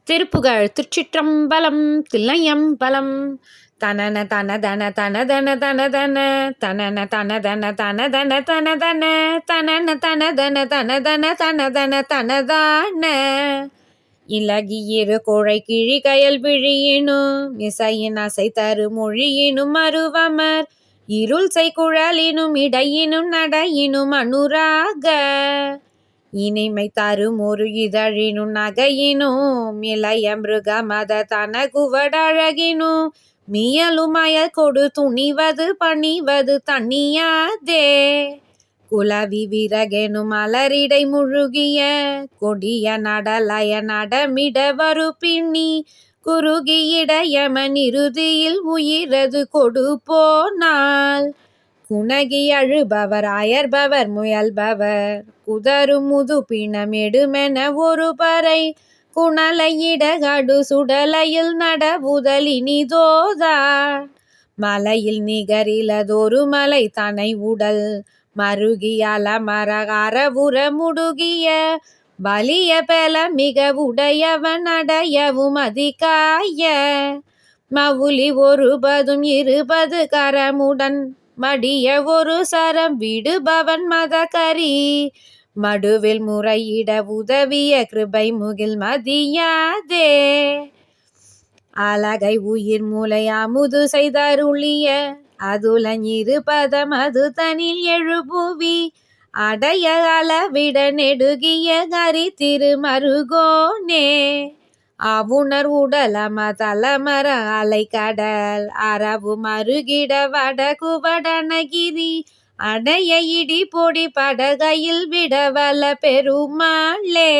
திருப்புகழ் திருச்சிற்றம்பலம் தில்லையம்பலம். தனன தன தன தன தன தன தன தனன தன தன தன தன தன தன தனன தன தன தன தன தன தன தனதான இலகியிரு கோழை கிழி கயல் விழியினும் இசையின் அசை தரு மொழியினும் மருவமர் இருள் செய்குழலினும் இடையினும் நடையினும் அனுராக இனிமை தரும் ஒரு இதழினும் நகையினும் இளைய மிருக மத தனகுவடழகினும் மியலும் அயல் கொடு துணிவது பணிவது தனியாதே குலவி விறகெனும் மலரிடை முழுகிய கொடிய நடலய நடமிட வரு பின்னி குறுகியிடையமன் இறுதியில் உயிரது கொடு போனால் குணகி அழுபவர் அயர்பவர் முயல்பவர் குதரும் முது பிணமெடுமென ஒரு பறை குணலையிடகடு சுடலையில் நடவுதல் இனிதோதார் மலையில் நிகரிலதொரு மலை தனை உடல் மருகி அலமர அறவுற முடுகிய வலிய பெல மிக உடையவன் அடையவும் அதிகாய மவுலி ஒருபதும் இருபது கரமுடன் மடிய ஒரு சரம் விடுபவன் மதகரி மடுவில் முறையிட உதவிய கிருபை முகில் மதியாதே அழகை உயிர் மூளை அமுது செய்தருளிய அதுலன் இருபதம் அது தனில் எழுபுவி அடைய அளவிட நெடுகிய கரி திருமருகோனே அவுணர் உடலம தலமர அலை கடல் அரவு மருகிட வடகுவடனகிரி அடைய இடி பொடி படகையில் விடவல பெருமாளே.